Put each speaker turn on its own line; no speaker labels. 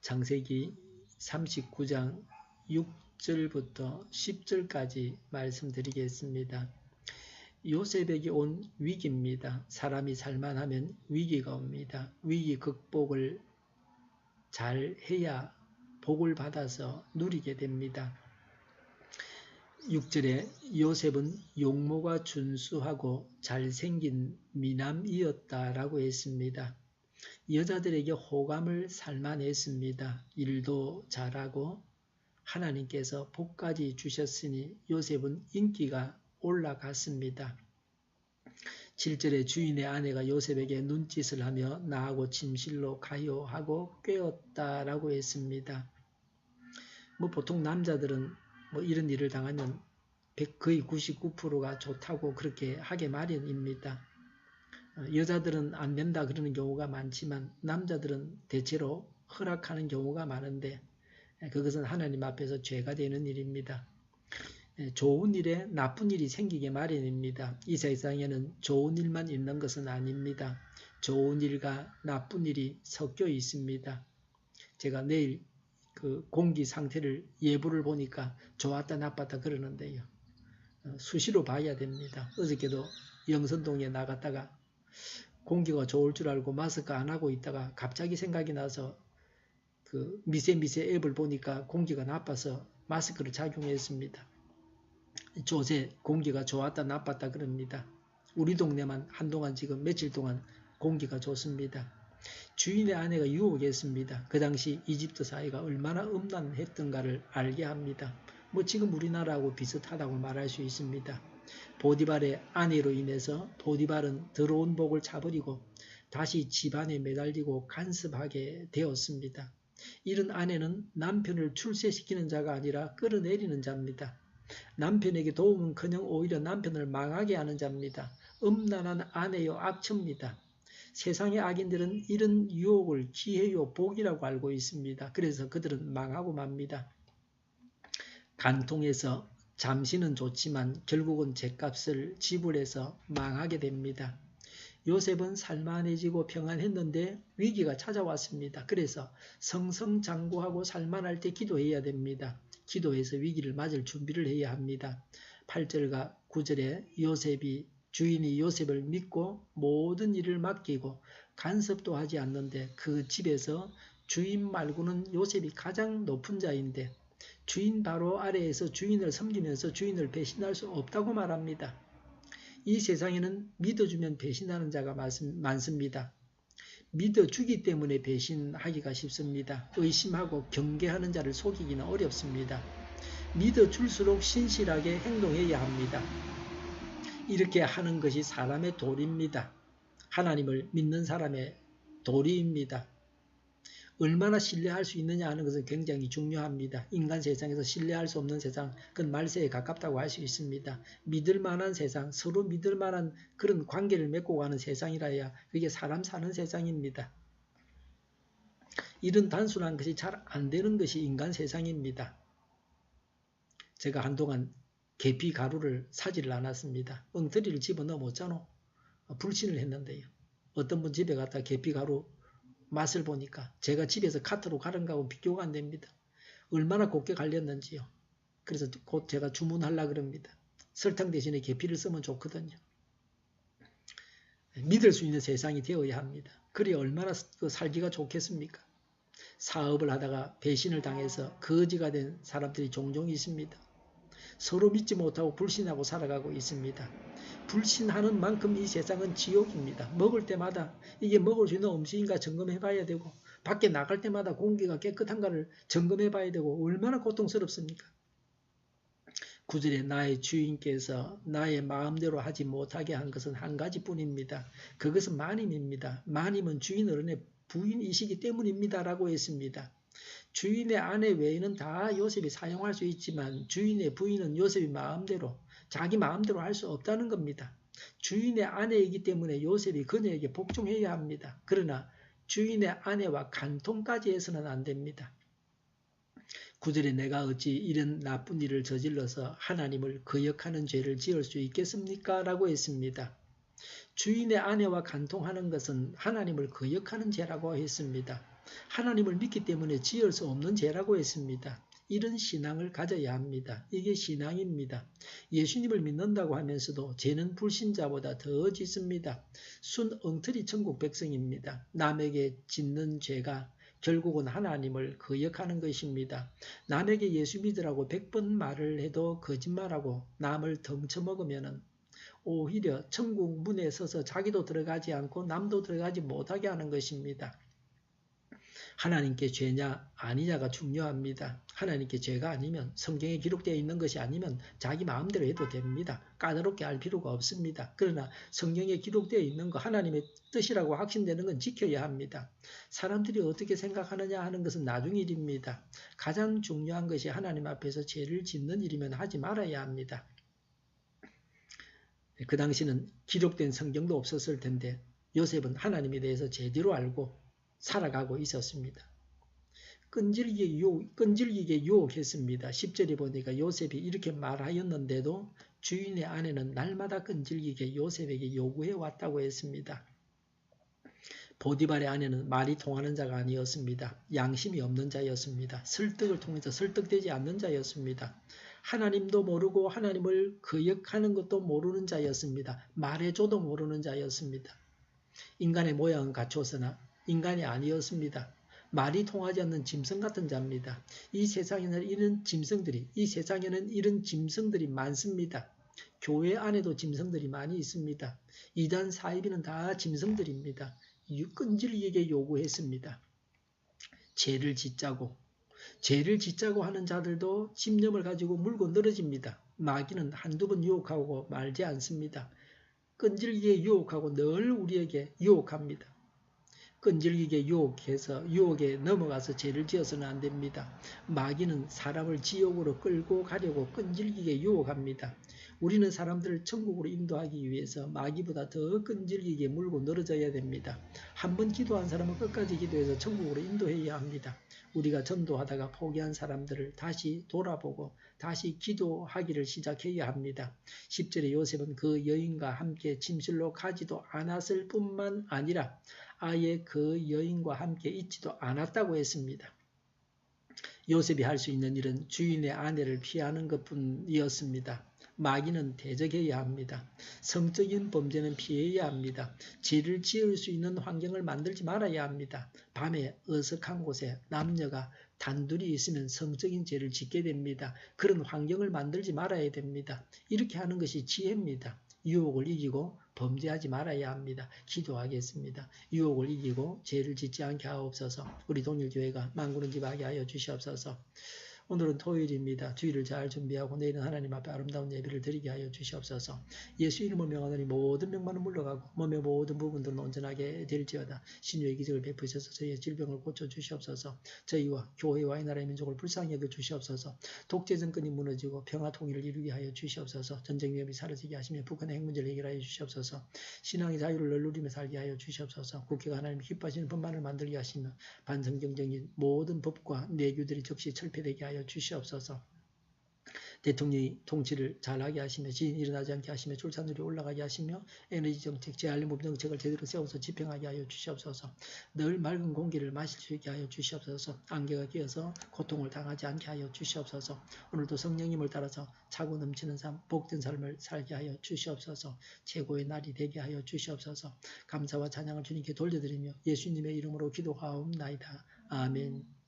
창세기 39장 6절부터 10절까지 말씀드리겠습니다. 요셉에게 온 위기입니다. 사람이 살만하면 위기가 옵니다. 위기 극복을 잘 해야 복을 받아서 누리게 됩니다. 6절에 요셉은 용모가 준수하고 잘생긴 미남이었다라고 했습니다. 여자들에게 호감을 살만했습니다. 일도 잘하고 하나님께서 복까지 주셨으니 요셉은 인기가 올라갔습니다. 7절에 주인의 아내가 요셉에게 눈짓을 하며 나하고 침실로 가요 하고 꾀었다라고 했습니다. 보통 남자들은 이런 일을 당하면 거의 99%가 좋다고 그렇게 하게 마련입니다. 여자들은 안 된다 그러는 경우가 많지만 남자들은 대체로 허락하는 경우가 많은데 그것은 하나님 앞에서 죄가 되는 일입니다. 좋은 일에 나쁜 일이 생기게 마련입니다. 이 세상에는 좋은 일만 있는 것은 아닙니다. 좋은 일과 나쁜 일이 섞여 있습니다. 제가 내일 그 공기 상태를 예보를 보니까 좋았다 나빴다 그러는데요. 수시로 봐야 됩니다. 어저께도 영선동에 나갔다가 공기가 좋을 줄 알고 마스크 안 하고 있다가 갑자기 생각이 나서 그 미세 앱을 보니까 공기가 나빠서 마스크를 착용했습니다. 조세 공기가 좋았다 나빴다 그럽니다. 우리 동네만 한동안 지금 며칠 동안 공기가 좋습니다. 주인의 아내가 유혹했습니다. 그 당시 이집트 사회가 얼마나 음란했던가를 알게 합니다. 지금 우리나라하고 비슷하다고 말할 수 있습니다. 보디발의 아내로 인해서 보디발은 더러운 복을 차버리고 다시 집안에 매달리고 간섭하게 되었습니다. 이런 아내는 남편을 출세시키는 자가 아니라 끌어내리는 자입니다. 남편에게 도움은커녕 오히려 남편을 망하게 하는 자입니다. 음란한 아내요 악처입니다. 세상의 악인들은 이런 유혹을 기회요 복이라고 알고 있습니다. 그래서 그들은 망하고 맙니다. 간통해서 잠시는 좋지만 결국은 죗값을 지불해서 망하게 됩니다. 요셉은 살만해지고 평안했는데 위기가 찾아왔습니다. 그래서 성성장구하고 살만할 때 기도해야 됩니다. 기도해서 위기를 맞을 준비를 해야 합니다. 8절과 9절에 주인이 요셉을 믿고 모든 일을 맡기고 간섭도 하지 않는데 그 집에서 주인 말고는 요셉이 가장 높은 자인데 주인 바로 아래에서 주인을 섬기면서 주인을 배신할 수 없다고 말합니다. 이 세상에는 믿어주면 배신하는 자가 많습니다. 믿어주기 때문에 배신하기가 쉽습니다. 의심하고 경계하는 자를 속이기는 어렵습니다. 믿어줄수록 신실하게 행동해야 합니다. 이렇게 하는 것이 사람의 도리입니다. 하나님을 믿는 사람의 도리입니다. 얼마나 신뢰할 수 있느냐 하는 것은 굉장히 중요합니다. 인간 세상에서 신뢰할 수 없는 세상, 그건 말세에 가깝다고 할 수 있습니다. 믿을 만한 세상, 서로 믿을 만한 그런 관계를 맺고 가는 세상이라야 그게 사람 사는 세상입니다. 이런 단순한 것이 잘 안 되는 것이 인간 세상입니다. 제가 한동안 계피 가루를 사지를 않았습니다. 엉터리를 집어넣어 먹잖아. 불신을 했는데요. 어떤 분 집에 갔다 계피 가루 맛을 보니까 제가 집에서 카트로 가른 거하고 비교가 안 됩니다. 얼마나 곱게 갈렸는지요. 그래서 곧 제가 주문하려고 그럽니다. 설탕 대신에 계피를 쓰면 좋거든요. 믿을 수 있는 세상이 되어야 합니다. 그래야 얼마나 살기가 좋겠습니까? 사업을 하다가 배신을 당해서 거지가 된 사람들이 종종 있습니다. 서로 믿지 못하고 불신하고 살아가고 있습니다. 불신하는 만큼 이 세상은 지옥입니다. 먹을 때마다 이게 먹을 수 있는 음식인가 점검해 봐야 되고 밖에 나갈 때마다 공기가 깨끗한가를 점검해 봐야 되고 얼마나 고통스럽습니까? 9절에 나의 주인께서 나의 마음대로 하지 못하게 한 것은 한 가지뿐입니다. 그것은 마님입니다. 마님은 주인 어른의 부인이시기 때문입니다. 라고 했습니다. 주인의 아내 외에는 다 요셉이 사용할 수 있지만 주인의 부인은 요셉이 마음대로 자기 마음대로 할 수 없다는 겁니다. 주인의 아내이기 때문에 요셉이 그녀에게 복종해야 합니다. 그러나 주인의 아내와 간통까지 해서는 안 됩니다. 9절에 내가 어찌 이런 나쁜 일을 저질러서 하나님을 거역하는 죄를 지을 수 있겠습니까? 라고 했습니다. 주인의 아내와 간통하는 것은 하나님을 거역하는 죄라고 했습니다. 하나님을 믿기 때문에 지을 수 없는 죄라고 했습니다. 이런 신앙을 가져야 합니다. 이게 신앙입니다. 예수님을 믿는다고 하면서도 죄는 불신자보다 더 짙습니다. 순 엉터리 천국 백성입니다. 남에게 짓는 죄가 결국은 하나님을 거역하는 것입니다. 남에게 예수 믿으라고 100번 말을 해도 거짓말하고 남을 덩쳐먹으면 오히려 천국 문에 서서 자기도 들어가지 않고 남도 들어가지 못하게 하는 것입니다. 하나님께 죄냐 아니냐가 중요합니다. 하나님께 죄가 아니면, 성경에 기록되어 있는 것이 아니면 자기 마음대로 해도 됩니다. 까다롭게 할 필요가 없습니다. 그러나 성경에 기록되어 있는 거, 하나님의 뜻이라고 확신되는 건 지켜야 합니다. 사람들이 어떻게 생각하느냐 하는 것은 나중 일입니다. 가장 중요한 것이 하나님 앞에서 죄를 짓는 일이면 하지 말아야 합니다. 그 당시는 기록된 성경도 없었을 텐데 요셉은 하나님에 대해서 제대로 알고 살아가고 있었습니다. 끈질기게 유혹했습니다. 10절에 보니까 요셉이 이렇게 말하였는데도 주인의 아내는 날마다 끈질기게 요셉에게 요구해 왔다고 했습니다. 보디발의 아내는 말이 통하는 자가 아니었습니다. 양심이 없는 자였습니다. 설득을 통해서 설득되지 않는 자였습니다. 하나님도 모르고 하나님을 거역하는 것도 모르는 자였습니다. 말해줘도 모르는 자였습니다. 인간의 모양은 갖추었으나 인간이 아니었습니다. 말이 통하지 않는 짐승 같은 자입니다. 이 세상에는 이런 짐승들이 많습니다. 교회 안에도 짐승들이 많이 있습니다. 이단 사이비는 다 짐승들입니다. 끈질기게 요구했습니다. 죄를 짓자고 하는 자들도 집념을 가지고 물고 늘어집니다. 마귀는 한두 번 유혹하고 말지 않습니다. 끈질기게 유혹하고 늘 우리에게 유혹합니다. 끈질기게 유혹해서 유혹에 넘어가서 죄를 지어서는 안 됩니다. 마귀는 사람을 지옥으로 끌고 가려고 끈질기게 유혹합니다. 우리는 사람들을 천국으로 인도하기 위해서 마귀보다 더 끈질기게 물고 늘어져야 됩니다. 한번 기도한 사람은 끝까지 기도해서 천국으로 인도해야 합니다. 우리가 전도하다가 포기한 사람들을 다시 돌아보고 다시 기도하기를 시작해야 합니다. 10절에 요셉은 그 여인과 함께 침실로 가지도 않았을 뿐만 아니라 아예 그 여인과 함께 있지도 않았다고 했습니다. 요셉이 할 수 있는 일은 주인의 아내를 피하는 것뿐이었습니다. 마귀는 대적해야 합니다. 성적인 범죄는 피해야 합니다. 죄를 지을 수 있는 환경을 만들지 말아야 합니다. 밤에 어석한 곳에 남녀가 단둘이 있으면 성적인 죄를 짓게 됩니다. 그런 환경을 만들지 말아야 됩니다. 이렇게 하는 것이 지혜입니다. 유혹을 이기고 범죄하지 말아야 합니다. 기도하겠습니다. 유혹을 이기고 죄를 짓지 않게 하옵소서. 우리 동일교회가 만군은집하게 하여 주시옵소서. 오늘은 토요일입니다. 주일을 잘 준비하고 내일은 하나님 앞에 아름다운 예배를 드리게 하여 주시옵소서. 예수 이름을 명하노니 모든 병만은 물러가고 몸의 모든 부분들은 온전하게 될지어다. 신유의 기적을 베푸셔서 저희의 질병을 고쳐주시옵소서. 저희와 교회와 이 나라의 민족을 불쌍히 여겨 주시옵소서. 독재 정권이 무너지고 평화 통일을 이루게 하여 주시옵소서. 전쟁 위험이 사라지게 하시며 북한의 핵 문제를 해결하여 주시옵소서. 신앙의 자유를 누리며 살게 하여 주시옵소서. 국회가 하나님이 기뻐하시는 법만을 만들게 하시며 반성경적인 모든 법과 내규들이 즉시 철폐되게 하여 주시옵소서. 대통령이 통치를 잘하게 하시며 지진이 일어나지 않게 하시며 출산율이 올라가게 하시며 에너지 정책, 재활용법 정책을 제대로 세워서 집행하게 하여 주시옵소서. 늘 맑은 공기를 마실 수 있게 하여 주시옵소서. 안개가 끼어서 고통을 당하지 않게 하여 주시옵소서. 오늘도 성령님을 따라서 차고 넘치는 삶, 복된 삶을 살게 하여 주시옵소서. 최고의 날이 되게 하여 주시옵소서. 감사와 찬양을 주님께 돌려드리며 예수님의 이름으로 기도하옵나이다. 아멘.